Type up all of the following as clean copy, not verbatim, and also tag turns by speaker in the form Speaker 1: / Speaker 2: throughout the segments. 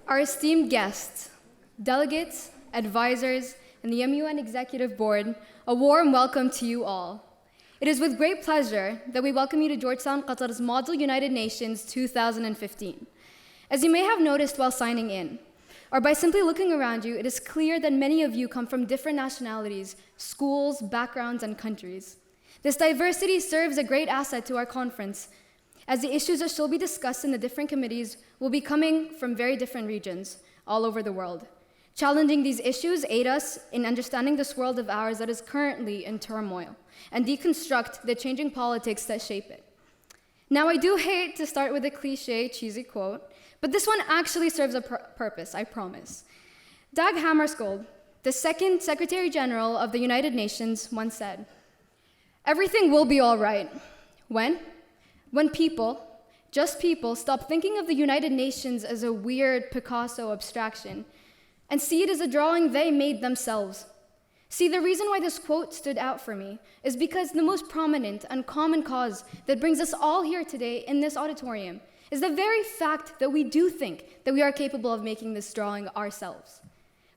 Speaker 1: Our esteemed guests, delegates, advisors, and the MUN Executive Board, a warm welcome to you all. It is with great pleasure that we welcome you to Georgetown, Qatar's Model United Nations 2015. As you may have noticed while signing in, or by simply looking around you, it is clear that many of you come from different nationalities, schools, backgrounds, and countries. This diversity serves a great asset to our conference, as the issues that shall be discussed in the different committees will be coming from very different regions all over the world. Challenging these issues aid us in understanding this world of ours that is currently in turmoil and deconstruct the changing politics that shape it. Now, I do hate to start with a cliche, cheesy quote, but this one actually serves a purpose, I promise. Dag Hammarskjöld, the second Secretary General of the United Nations, once said, "Everything will be all right. When? When people, just people, stop thinking of the United Nations as a weird Picasso abstraction and see it as a drawing they made themselves." See, the reason why this quote stood out for me is because the most prominent and common cause that brings us all here today in this auditorium is the very fact that we do think that we are capable of making this drawing ourselves.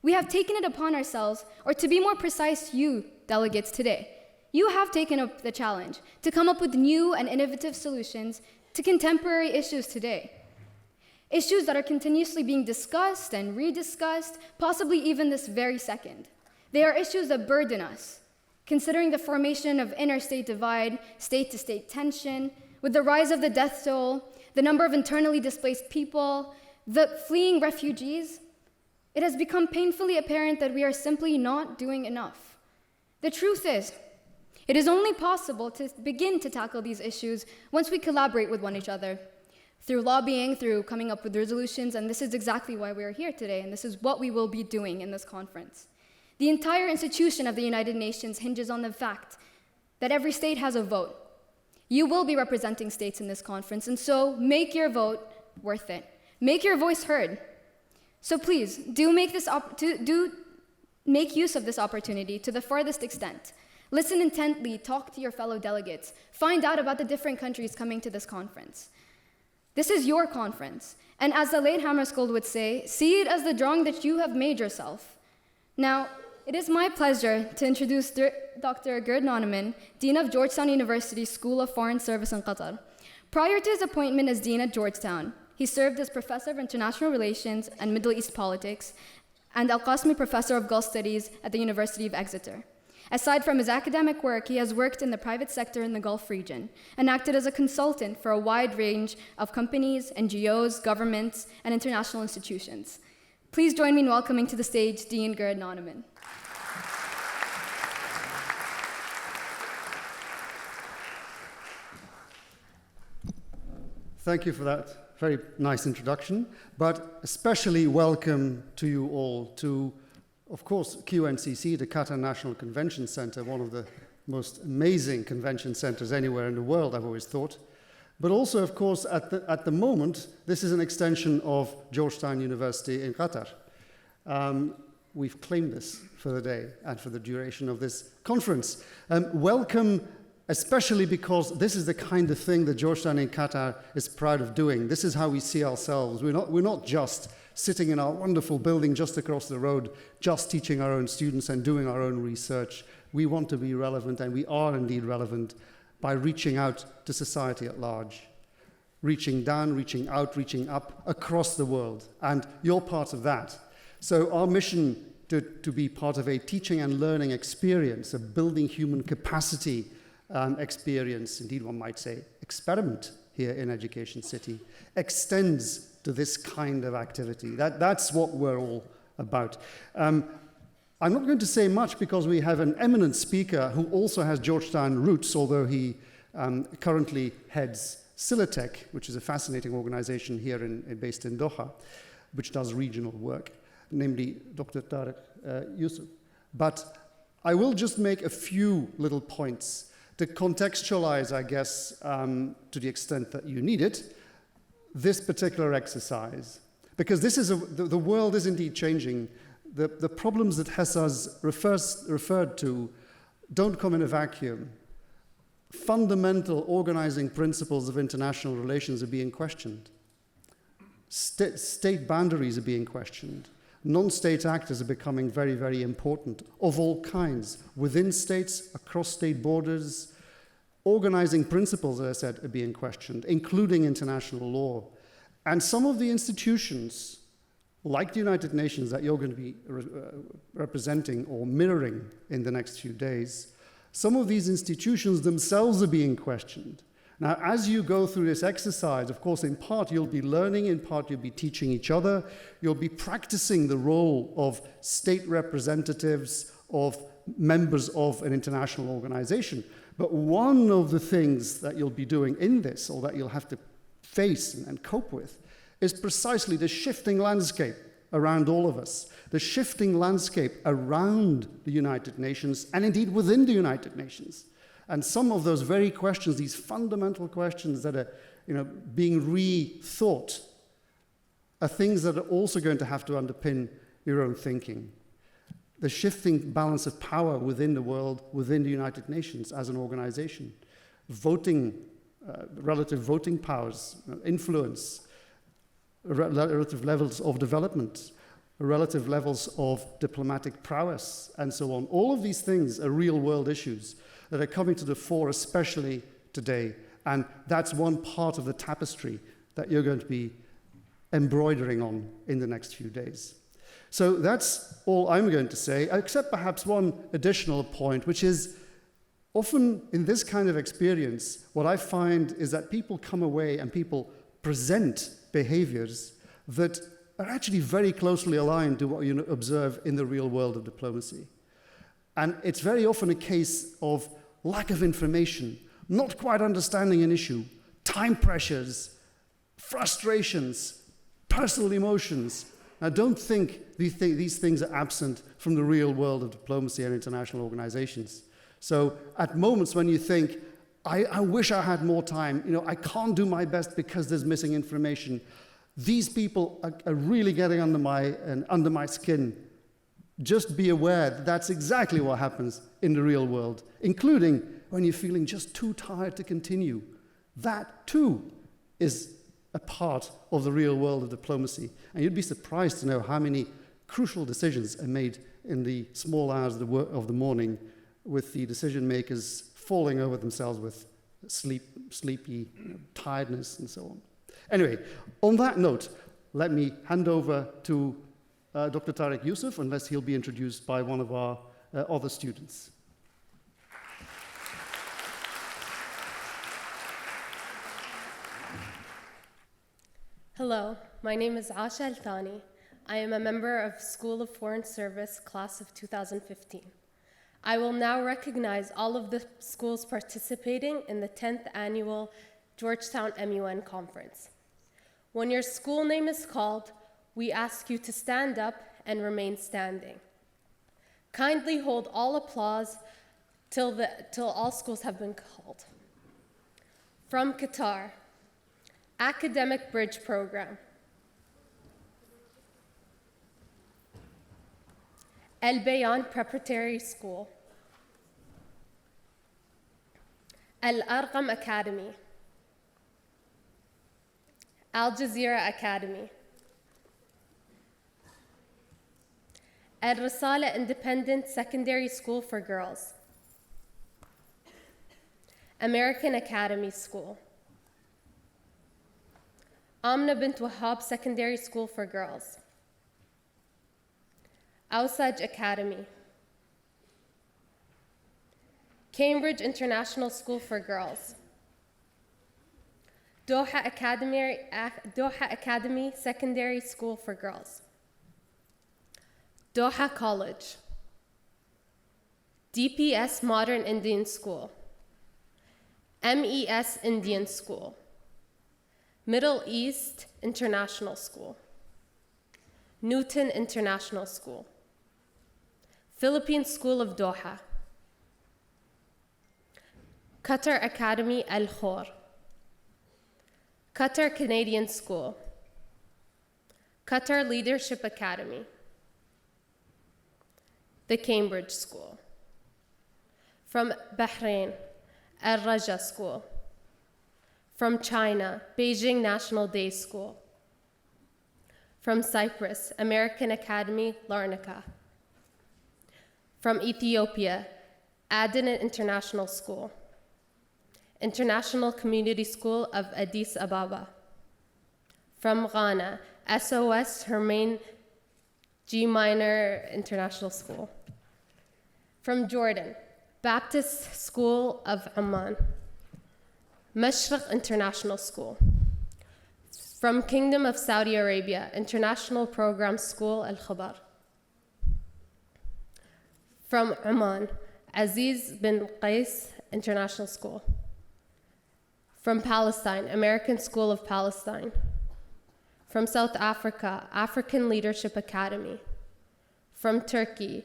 Speaker 1: We have taken it upon ourselves, or to be more precise, you, delegates today, you have taken up the challenge to come up with new and innovative solutions to contemporary issues today. Issues that are continuously being discussed and rediscussed, possibly even this very second. They are issues that burden us, considering the formation of interstate divide, state-to-state tension, with the rise of the death toll, the number of internally displaced people, the fleeing refugees. It has become painfully apparent that we are simply not doing enough. The truth is, it is only possible to begin to tackle these issues once we collaborate with one another, through lobbying, through coming up with resolutions, and this is exactly why we are here today, and this is what we will be doing in this conference. The entire institution of the United Nations hinges on the fact that every state has a vote. You will be representing states in this conference, and so make your vote worth it. Make your voice heard. So please, do make use of this opportunity to the farthest extent. Listen intently, talk to your fellow delegates, find out about the different countries coming to this conference. This is your conference, and as the late Hammarskjöld would say, see it as the drawing that you have made yourself. Now, it is my pleasure to introduce Dr. Gerd Noneman, Dean of Georgetown University School of Foreign Service in Qatar. Prior to his appointment as Dean at Georgetown, he served as Professor of International Relations and Middle East Politics and Al-Qasmi Professor of Gulf Studies at the University of Exeter. Aside from his academic work, he has worked in the private sector in the Gulf region and acted as a consultant for a wide range of companies, NGOs, governments, and international institutions. Please join me in welcoming to the stage Dean Gerd Noneman.
Speaker 2: Thank you for that very nice introduction, but especially welcome to you all to, of course, QNCC, the Qatar National Convention Center, one of the most amazing convention centers anywhere in the world, I've always thought. But also, of course, at the moment, this is an extension of Georgetown University in Qatar. We've claimed this for the day and for the duration of this conference. Welcome, especially because this is the kind of thing that Georgetown in Qatar is proud of doing. This is how we see ourselves. We're not just sitting in our wonderful building just across the road, just teaching our own students and doing our own research. We want to be relevant, and we are indeed relevant, by reaching out to society at large. Reaching down, reaching out, reaching up across the world. And you're part of that. So our mission to be part of a teaching and learning experience, a building human capacity experience, indeed one might say experiment here in Education City, extends to this kind of activity. That's what we're all about. I'm not going to say much because we have an eminent speaker who also has Georgetown roots, although he currently heads Silatech, which is a fascinating organization here based in Doha, which does regional work, namely Dr. Tariq Yusuf. But I will just make a few little points to contextualize, I guess, to the extent that you need it, this particular exercise. Because this is the world is indeed changing. The problems that Hessas referred to don't come in a vacuum. Fundamental organizing principles of international relations are being questioned. State boundaries are being questioned. Non-state actors are becoming very, very important, of all kinds, within states, across state borders. Organizing principles, as I said, are being questioned, including international law. And some of the institutions, like the United Nations, that you're going to be representing or mirroring in the next few days, some of these institutions themselves are being questioned. Now, as you go through this exercise, of course, in part you'll be learning, in part you'll be teaching each other, you'll be practicing the role of state representatives, of members of an international organization. But one of the things that you'll be doing in this, or that you'll have to face and cope with, is precisely the shifting landscape around all of us, the shifting landscape around the United Nations, and indeed within the United Nations. And some of those very questions, these fundamental questions that are being rethought, are things that are also going to have to underpin your own thinking. The shifting balance of power within the world, within the United Nations as an organization, voting, relative voting powers, influence, relative levels of development, relative levels of diplomatic prowess, and so on. All of these things are real-world issues that are coming to the fore, especially today. And that's one part of the tapestry that you're going to be embroidering on in the next few days. So that's all I'm going to say, except perhaps one additional point, which is often in this kind of experience, what I find is that people come away and people present behaviors that are actually very closely aligned to what you observe in the real world of diplomacy. And it's very often a case of lack of information, not quite understanding an issue, time pressures, frustrations, personal emotions. Now, don't think these things are absent from the real world of diplomacy and international organizations. So at moments when you think, I wish I had more time, I can't do my best because there's missing information, these people are really getting under my skin. Just be aware that that's exactly what happens in the real world, including when you're feeling just too tired to continue. That, too, is a part of the real world of diplomacy. And you'd be surprised to know how many crucial decisions are made in the small hours of the morning, with the decision makers falling over themselves with sleepy tiredness and so on. Anyway, on that note, let me hand over to Dr. Tariq Yusuf, unless he'll be introduced by one of our other students.
Speaker 3: Hello, my name is Asha Al-Thani. I am a member of School of Foreign Service, class of 2015. I will now recognize all of the schools participating in the 10th annual Georgetown MUN conference. When your school name is called, we ask you to stand up and remain standing. Kindly hold all applause till all schools have been called. From Qatar, Academic Bridge Program. Al Bayan Preparatory School. Al Arqam Academy. Al Jazeera Academy. Al Risala Independent Secondary School for Girls. American Academy School. Amna bint Wahab Secondary School for Girls. Ausaj Academy. Cambridge International School for Girls. Doha Academy Secondary School for Girls. Doha College. DPS Modern Indian School. MES Indian School. Middle East International School. Newton International School. Philippine School of Doha. Qatar Academy Al Khor. Qatar Canadian School. Qatar Leadership Academy. The Cambridge School. From Bahrain, Al Raja School. From China, Beijing National Day School. From Cyprus, American Academy, Larnaca. From Ethiopia, Aden International School. International Community School of Addis Ababa. From Ghana, SOS Hermain G Minor International School. From Jordan, Baptist School of Amman. Mashriq International School. From Kingdom of Saudi Arabia, International Program School Al Khabar. From Oman, Aziz bin Qais International School. From Palestine, American School of Palestine. From South Africa, African Leadership Academy. From Turkey,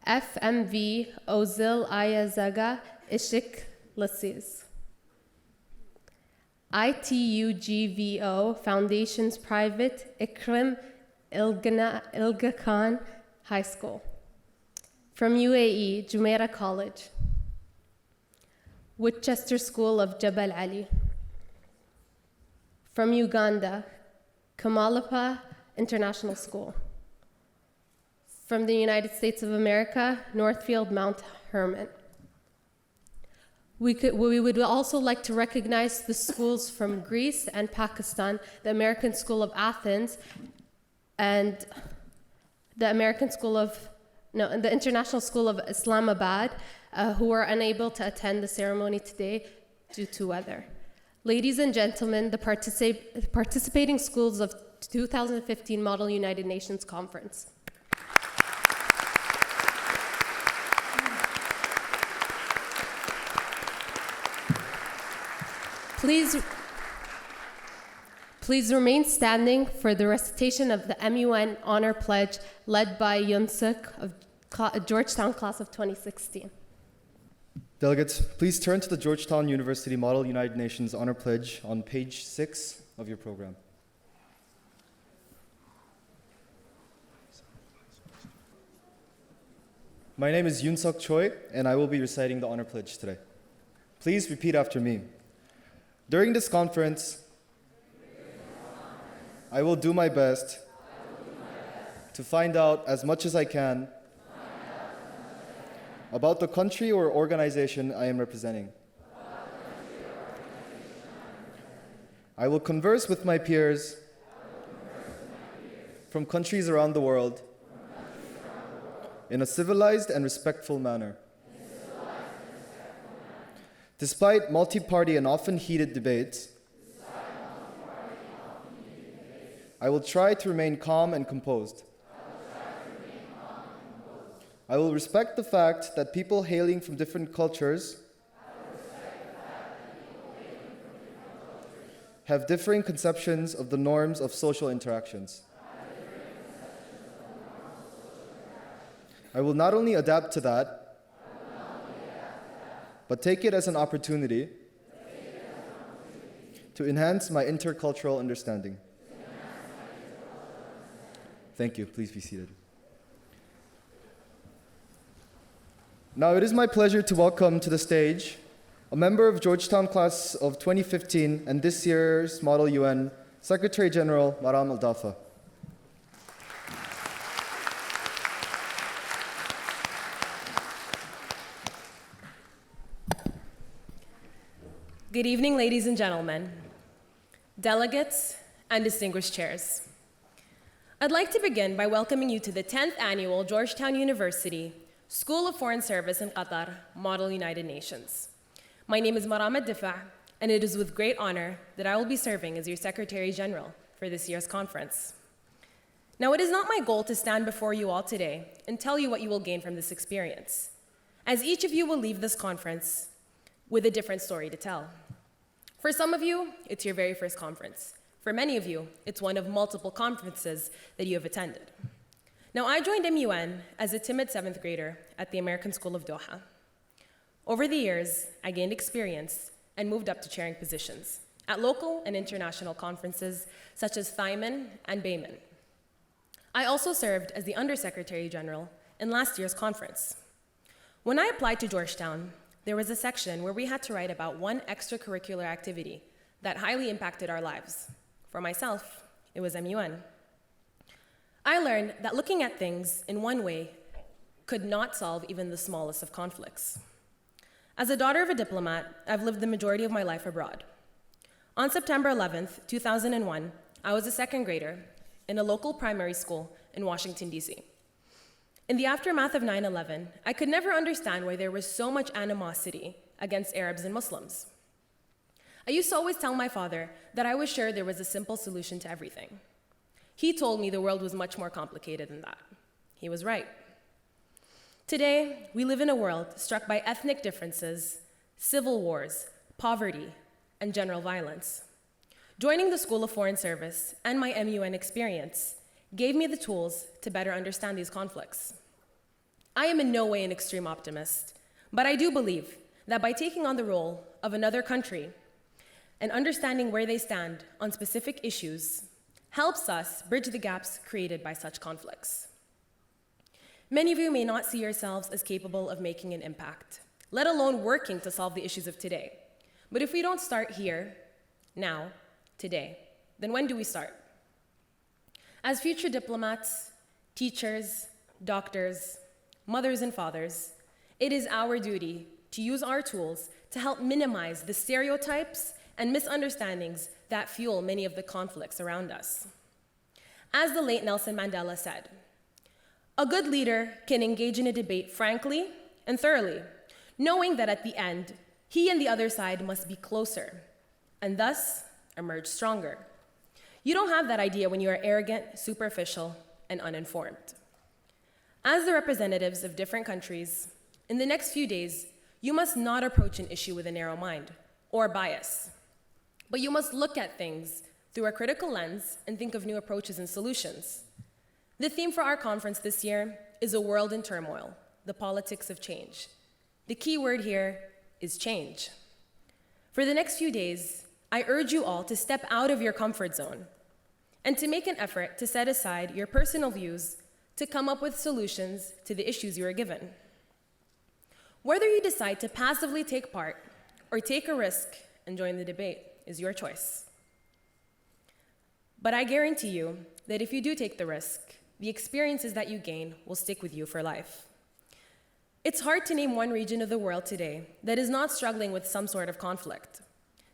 Speaker 3: FMV Ozil Ayazaga Ishik Lassiz. ITUGVO Foundations Private Ikrim Ilga Khan High School. From UAE, Jumeirah College. Winchester School of Jabal Ali. From Uganda, Kamalapa International School. From the United States of America, Northfield Mount Hermon. We would also like to recognize the schools from Greece and Pakistan, the American School of Athens, and the International School of Islamabad, who are unable to attend the ceremony today due to weather. Ladies and gentlemen, the participating schools of 2015 Model United Nations Conference. Please remain standing for the recitation of the MUN Honor Pledge led by Yunsuk of Georgetown class of 2016.
Speaker 4: Delegates, please turn to the Georgetown University Model United Nations Honor Pledge on page 6 of your program. My name is Yunsuk Choi, and I will be reciting the Honor Pledge today. Please repeat after me. During this conference, I will do my best to find out as much as I can about the country or organization I am representing. I will converse with my peers from countries around the world in a civilized and respectful manner. Despite multi-party and often heated debates, I will try to remain calm and composed. I will respect the fact that people hailing from different cultures have differing conceptions of the norms of social interactions. I will not only adapt to that, but take it as an opportunity to enhance my intercultural understanding. Thank you. Please be seated. Now it is my pleasure to welcome to the stage a member of Georgetown class of 2015 and this year's Model UN, Secretary General Maram Al-Dafa.
Speaker 5: Good evening, ladies and gentlemen, delegates, and distinguished chairs. I'd like to begin by welcoming you to the 10th Annual Georgetown University School of Foreign Service in Qatar, Model United Nations. My name is Maram Al-Difa, and it is with great honor that I will be serving as your Secretary General for this year's conference. Now, it is not my goal to stand before you all today and tell you what you will gain from this experience, as each of you will leave this conference with a different story to tell. For some of you, it's your very first conference. For many of you, it's one of multiple conferences that you have attended. Now, I joined MUN as a timid 7th grader at the American School of Doha. Over the years, I gained experience and moved up to chairing positions at local and international conferences such as Thyman and Bayman. I also served as the Undersecretary General in last year's conference. When I applied to Georgetown, there was a section where we had to write about one extracurricular activity that highly impacted our lives. For myself, it was MUN. I learned that looking at things in one way could not solve even the smallest of conflicts. As a daughter of a diplomat, I've lived the majority of my life abroad. On September 11th, 2001, I was a second grader in a local primary school in Washington, D.C. In the aftermath of 9/11, I could never understand why there was so much animosity against Arabs and Muslims. I used to always tell my father that I was sure there was a simple solution to everything. He told me the world was much more complicated than that. He was right. Today, we live in a world struck by ethnic differences, civil wars, poverty, and general violence. Joining the School of Foreign Service and my MUN experience gave me the tools to better understand these conflicts. I am in no way an extreme optimist, but I do believe that by taking on the role of another country and understanding where they stand on specific issues helps us bridge the gaps created by such conflicts. Many of you may not see yourselves as capable of making an impact, let alone working to solve the issues of today. But if we don't start here, now, today, then when do we start? As future diplomats, teachers, doctors, mothers and fathers, it is our duty to use our tools to help minimize the stereotypes and misunderstandings that fuel many of the conflicts around us. As the late Nelson Mandela said, a good leader can engage in a debate frankly and thoroughly, knowing that at the end, he and the other side must be closer, and thus emerge stronger. You don't have that idea when you are arrogant, superficial, and uninformed. As the representatives of different countries, in the next few days, you must not approach an issue with a narrow mind or bias, but you must look at things through a critical lens and think of new approaches and solutions. The theme for our conference this year is a world in turmoil, the politics of change. The key word here is change. For the next few days, I urge you all to step out of your comfort zone and to make an effort to set aside your personal views to come up with solutions to the issues you are given. Whether you decide to passively take part or take a risk and join the debate is your choice. But I guarantee you that if you do take the risk, the experiences that you gain will stick with you for life. It's hard to name one region of the world today that is not struggling with some sort of conflict.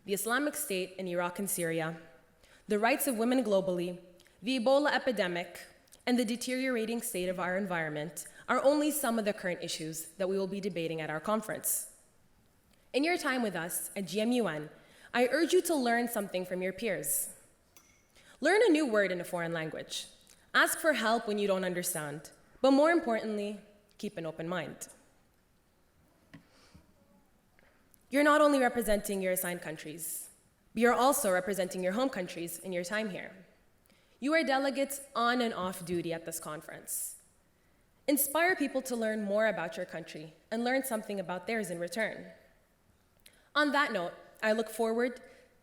Speaker 5: The Islamic State in Iraq and Syria, the rights of women globally, the Ebola epidemic, and the deteriorating state of our environment are only some of the current issues that we will be debating at our conference. In your time with us at GMUN, I urge you to learn something from your peers. Learn a new word in a foreign language. Ask for help when you don't understand, but more importantly, keep an open mind. You're not only representing your assigned countries, but you're also representing your home countries in your time here. You are delegates on and off duty at this conference. Inspire people to learn more about your country and learn something about theirs in return. On that note, I look forward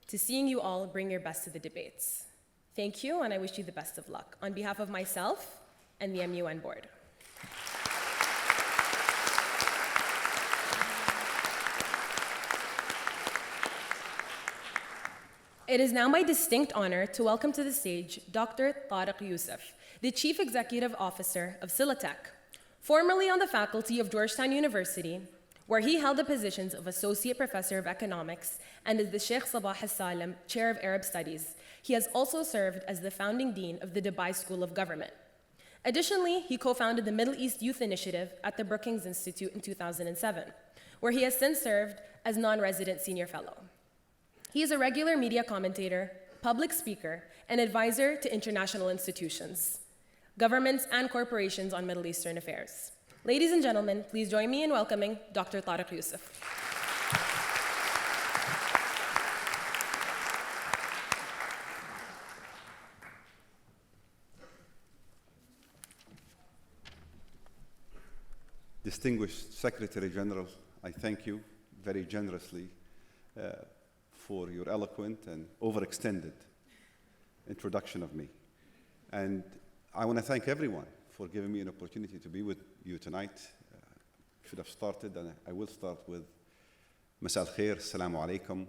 Speaker 5: to seeing you all bring your best to the debates. Thank you, and I wish you the best of luck on behalf of myself and the MUN board. It is now my distinct honor to welcome to the stage Dr. Tariq Youssef, the Chief Executive Officer of Silatech, formerly on the faculty of Georgetown University, where he held the positions of Associate Professor of Economics and as the Sheikh Sabah Al-Salim Chair of Arab Studies. He has also served as the founding dean of the Dubai School of Government. Additionally, he co-founded the Middle East Youth Initiative at the Brookings Institute in 2007, where he has since served as non-resident senior fellow. He is a regular media commentator, public speaker, and advisor to international institutions, governments, and corporations on Middle Eastern affairs. Ladies and gentlemen, please join me in welcoming Dr. Tariq Youssef.
Speaker 6: Distinguished Secretary General, I thank you very generously for your eloquent and overextended introduction of me. And I want to thank everyone for giving me an opportunity to be with you tonight. Should have started, and I will start with Masal Khair, Assalamu alaikum,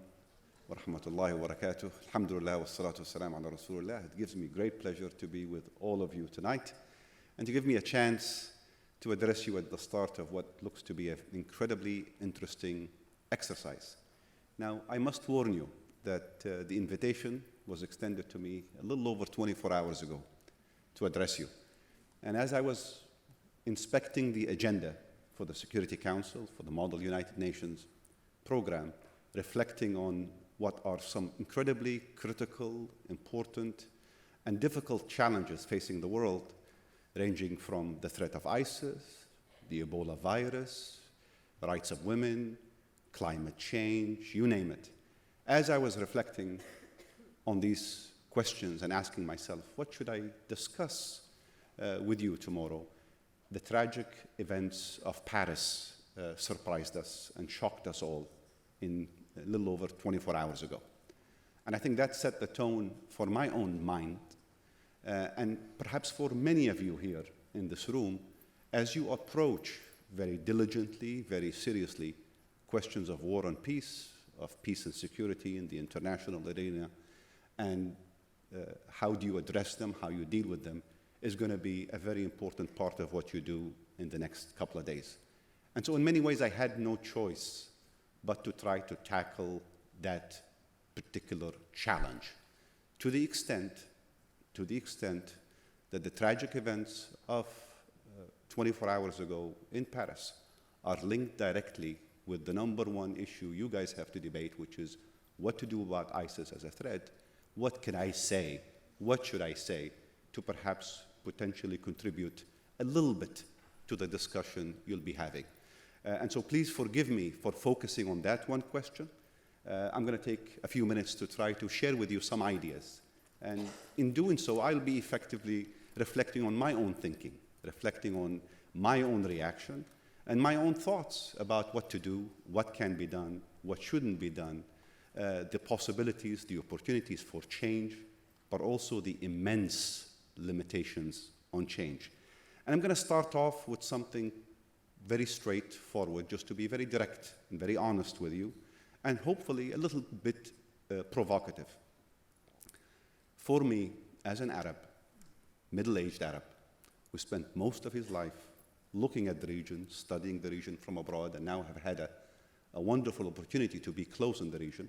Speaker 6: wa rahmatullahi wa barakatuh. Alhamdulillah wa salatu wa salam ala rasulullah. It gives me great pleasure to be with all of you tonight and to give me a chance to address you at the start of what looks to be an incredibly interesting exercise. Now, I must warn you that the invitation was extended to me a little over 24 hours ago to address you. And as I was inspecting the agenda for the Security Council, for the Model United Nations program, reflecting on what are some incredibly critical, important, and difficult challenges facing the world, ranging from the threat of ISIS, the Ebola virus, the rights of women, climate change, you name it. As I was reflecting on these questions and asking myself, what should I discuss with you tomorrow? The tragic events of Paris surprised us and shocked us all in a little over 24 hours ago. And I think that set the tone for my own mind, and perhaps for many of you here in this room, as you approach very diligently, very seriously, questions of war and peace, of peace and security in the international arena, and how do you address them, how you deal with them, is going to be a very important part of what you do in the next couple of days. And so in many ways, I had no choice but to try to tackle that particular challenge to the extent that the tragic events of 24 hours ago in Paris are linked directly with the number one issue you guys have to debate, which is what to do about ISIS as a threat. What can I say? What should I say to perhaps potentially contribute a little bit to the discussion you'll be having? And so please forgive me for focusing on that one question. I'm going to take a few minutes to try to share with you some ideas. And in doing so, I'll be effectively reflecting on my own thinking, reflecting on my own reaction, and my own thoughts about what to do, what can be done, what shouldn't be done, the possibilities, the opportunities for change, but also the immense limitations on change. And I'm going to start off with something very straightforward, just to be very direct and very honest with you, and hopefully a little bit provocative. For me, as an Arab, middle-aged Arab, who spent most of his life looking at the region, studying the region from abroad, and now have had a wonderful opportunity to be close in the region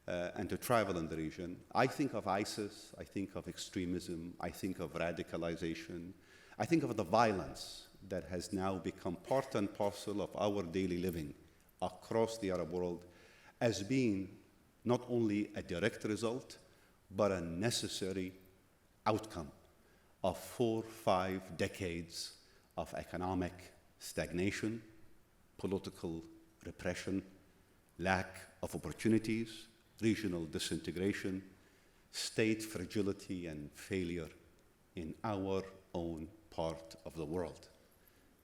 Speaker 6: and to travel in the region, I think of ISIS, I think of extremism, I think of radicalization, I think of the violence that has now become part and parcel of our daily living across the Arab world as being not only a direct result, but a necessary outcome of 4 or 5 decades of economic stagnation, political repression, lack of opportunities, regional disintegration, state fragility and failure in our own part of the world.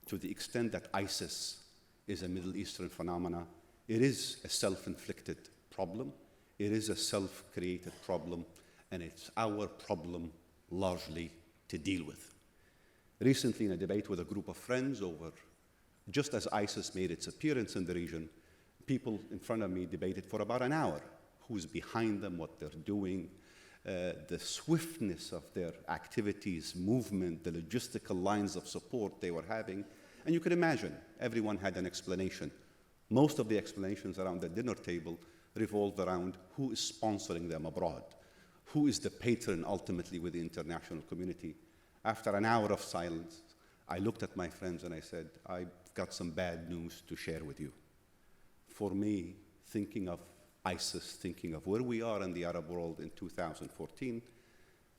Speaker 6: To the extent that ISIS is a Middle Eastern phenomena, it is a self-inflicted problem, it is a self-created problem, and it's our problem largely to deal with. Recently, in a debate with a group of friends over, just as ISIS made its appearance in the region, people in front of me debated for about an hour who's behind them, what they're doing, the swiftness of their activities, movement, the logistical lines of support they were having. And you can imagine, everyone had an explanation. Most of the explanations around the dinner table revolved around who is sponsoring them abroad, who is the patron ultimately with the international community. After an hour of silence, I looked at my friends and I said, I've got some bad news to share with you. For me, thinking of ISIS, thinking of where we are in the Arab world in 2014,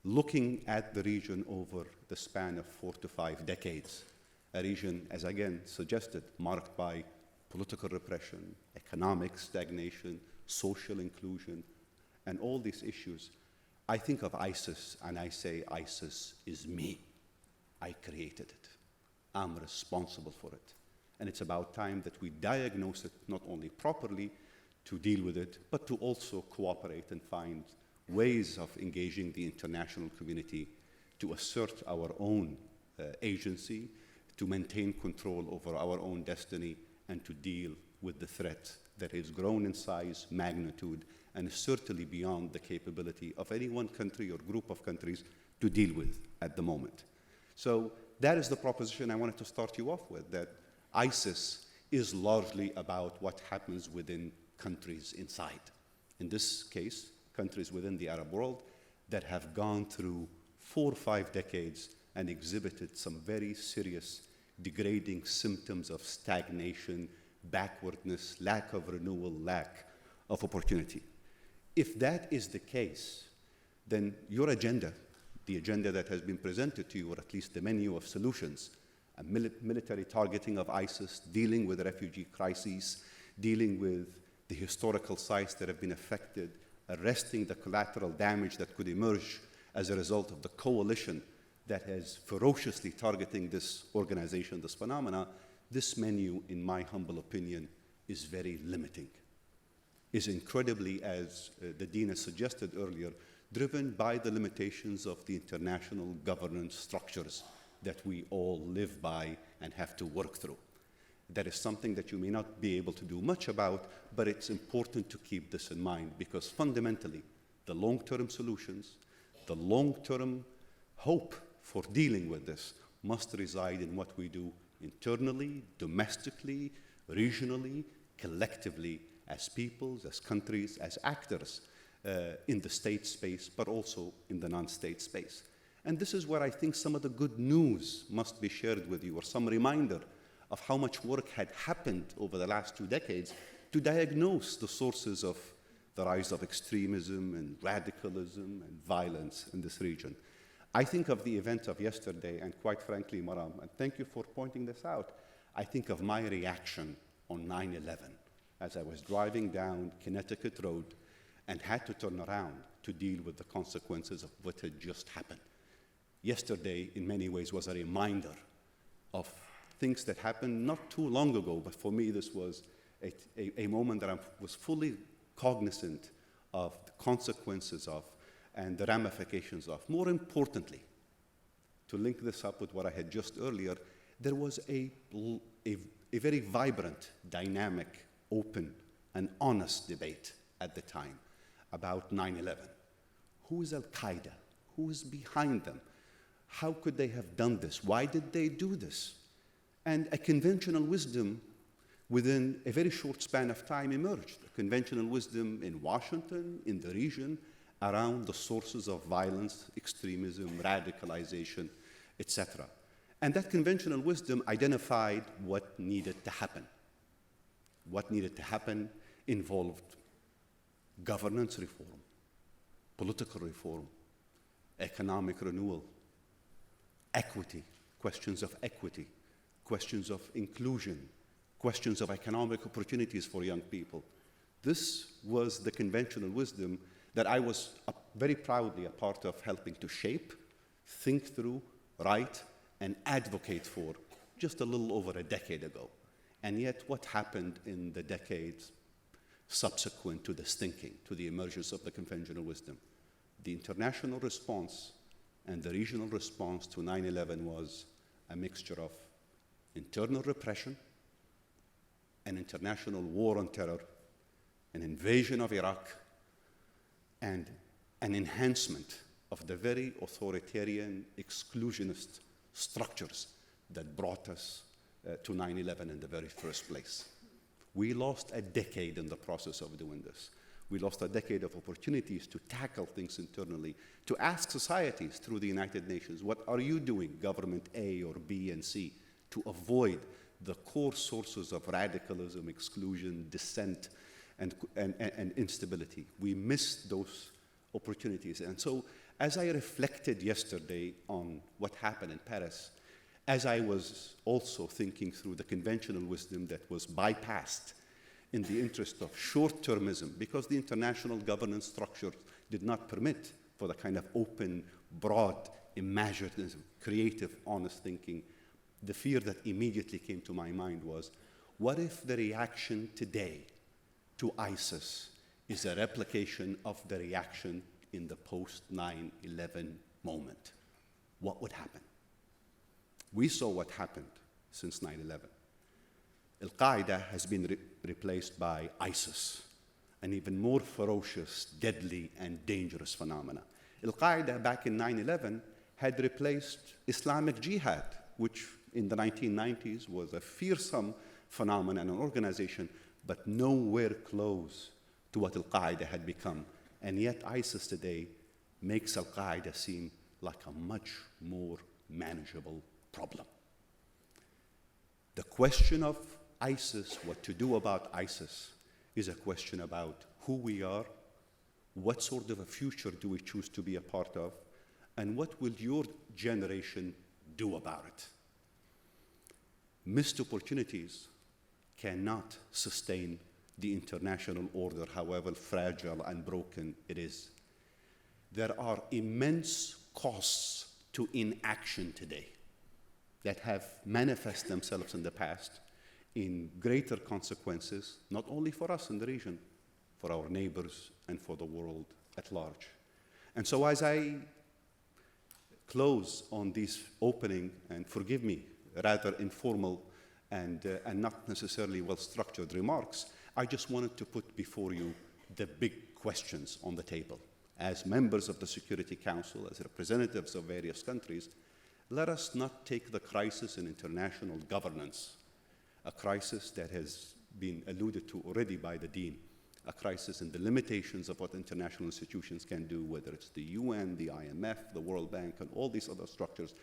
Speaker 6: looking at the region over the span of 4 to 5 decades, a region, as again suggested, marked by political repression, economic stagnation, social inclusion, and all these issues, I think of ISIS and I say, ISIS is me. I created it. I'm responsible for it. And it's about time that we diagnose it not only properly to deal with it, but to also cooperate and find ways of engaging the international community to assert our own agency, to maintain control over our own destiny, and to deal with the threat that has grown in size, magnitude, and is certainly beyond the capability of any one country or group of countries to deal with at the moment. So that is the proposition I wanted to start you off with, that ISIS is largely about what happens within countries inside. In this case, countries within the Arab world that have gone through 4 or 5 decades and exhibited some very serious degrading symptoms of stagnation, backwardness, lack of renewal, lack of opportunity. If that is the case, then your agenda, the agenda that has been presented to you, or at least the menu of solutions, a military targeting of ISIS, dealing with refugee crises, dealing with the historical sites that have been affected, arresting the collateral damage that could emerge as a result of the coalition that is ferociously targeting this organization, this phenomena, this menu, in my humble opinion, is very limiting, is incredibly, as the Dean has suggested earlier, driven by the limitations of the international governance structures that we all live by and have to work through. That is something that you may not be able to do much about, but it's important to keep this in mind, because fundamentally, the long-term solutions, the long-term hope for dealing with this must reside in what we do internally, domestically, regionally, collectively, as peoples, as countries, as actors in the state space, but also in the non-state space. And this is where I think some of the good news must be shared with you, or some reminder of how much work had happened over the last 2 decades to diagnose the sources of the rise of extremism and radicalism and violence in this region. I think of the event of yesterday, and quite frankly, Maram, and thank you for pointing this out, I think of my reaction on 9/11 as I was driving down Connecticut Road and had to turn around to deal with the consequences of what had just happened. Yesterday, in many ways, was a reminder of things that happened not too long ago, but for me, this was a moment that I was fully cognizant of the consequences of and the ramifications of. More importantly, to link this up with what I had just earlier, there was a very vibrant, dynamic, open, and honest debate at the time about 9/11. Who is Al-Qaeda? Who is behind them? How could they have done this? Why did they do this? And a conventional wisdom within a very short span of time emerged. A conventional wisdom in Washington, in the region, around the sources of violence, extremism, radicalization, etc. And that conventional wisdom identified what needed to happen. What needed to happen involved governance reform, political reform, economic renewal, equity, questions of equity, questions of inclusion, questions of economic opportunities for young people. This was the conventional wisdom that I was very proudly a part of helping to shape, think through, write, and advocate for just a little over a decade ago. And yet what happened in the decades subsequent to this thinking, to the emergence of the conventional wisdom? The international response and the regional response to 9/11 was a mixture of internal repression, an international war on terror, an invasion of Iraq, and an enhancement of the very authoritarian, exclusionist structures that brought us to 9/11 in the very first place. We lost a decade in the process of doing this. We lost a decade of opportunities to tackle things internally, to ask societies through the United Nations, what are you doing, government A or B and C, to avoid the core sources of radicalism, exclusion, dissent, and instability. We missed those opportunities. And so as I reflected yesterday on what happened in Paris, as I was also thinking through the conventional wisdom that was bypassed in the interest of short-termism, because the international governance structure did not permit for the kind of open, broad, imaginative, creative, honest thinking, the fear that immediately came to my mind was, what if the reaction today to ISIS is a replication of the reaction in the post-9/11 moment? What would happen? We saw what happened since 9/11. Al-Qaeda has been replaced by ISIS, an even more ferocious, deadly, and dangerous phenomena. Al-Qaeda back in 9/11 had replaced Islamic Jihad, which in the 1990s was a fearsome phenomenon, an organization, but nowhere close to what Al-Qaeda had become. And yet ISIS today makes Al-Qaeda seem like a much more manageable problem. The question of ISIS, what to do about ISIS, is a question about who we are, what sort of a future do we choose to be a part of, and what will your generation do about it? Missed opportunities cannot sustain the international order, however fragile and broken it is. There are immense costs to inaction today that have manifested themselves in the past in greater consequences, not only for us in the region, for our neighbors and for the world at large. And so as I close on this opening, and forgive me, rather informal and not necessarily well-structured remarks, I just wanted to put before you the big questions on the table. As members of the Security Council, as representatives of various countries, let us not take the crisis in international governance, a crisis that has been alluded to already by the Dean, a crisis in the limitations of what international institutions can do, whether it's the UN, the IMF, the World Bank, and all these other structures.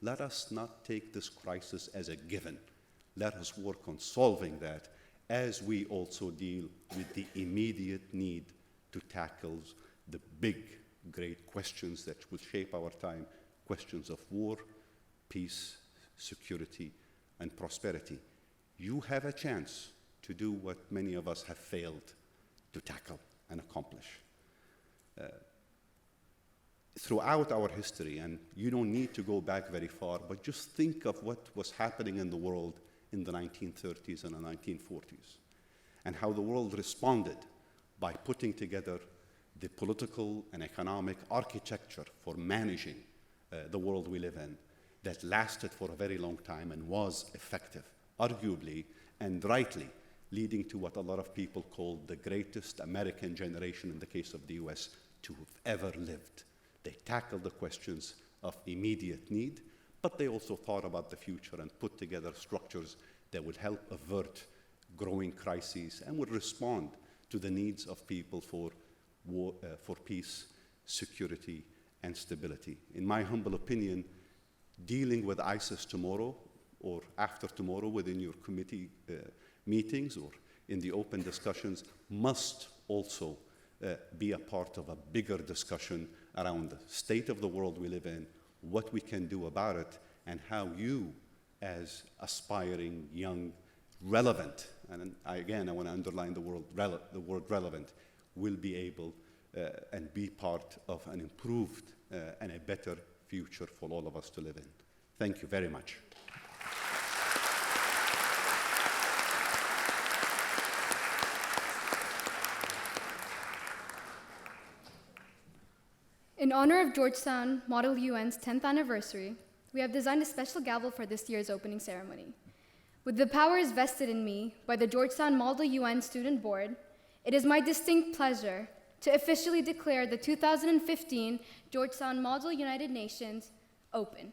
Speaker 6: Let us not take this crisis as a given. Let us work on solving that as we also deal with the immediate need to tackle the big, great questions that will shape our time, questions of war, peace, security, and prosperity. You have a chance to do what many of us have failed to tackle and accomplish. Throughout our history, and you don't need to go back very far, but just think of what was happening in the world in the 1930s and the 1940s, and how the world responded by putting together the political and economic architecture for managing the world we live in that lasted for a very long time and was effective, arguably and rightly leading to what a lot of people call the greatest American generation in the case of the US to have ever lived. They tackled the questions of immediate need, but they also thought about the future and put together structures that would help avert growing crises and would respond to the needs of people for peace, security, and stability. In my humble opinion, dealing with ISIS tomorrow or after tomorrow within your committee meetings or in the open discussions must also be a part of a bigger discussion around the state of the world we live in, what we can do about it, and how you, as aspiring, young, relevant, and again, I want to underline the word relevant, will be able and be part of an improved and a better future for all of us to live in. Thank you very much.
Speaker 1: In honor of Georgetown Model UN's 10th anniversary, we have designed a special gavel for this year's opening ceremony. With the powers vested in me by the Georgetown Model UN Student Board, it is my distinct pleasure to officially declare the 2015 Georgetown Model United Nations open.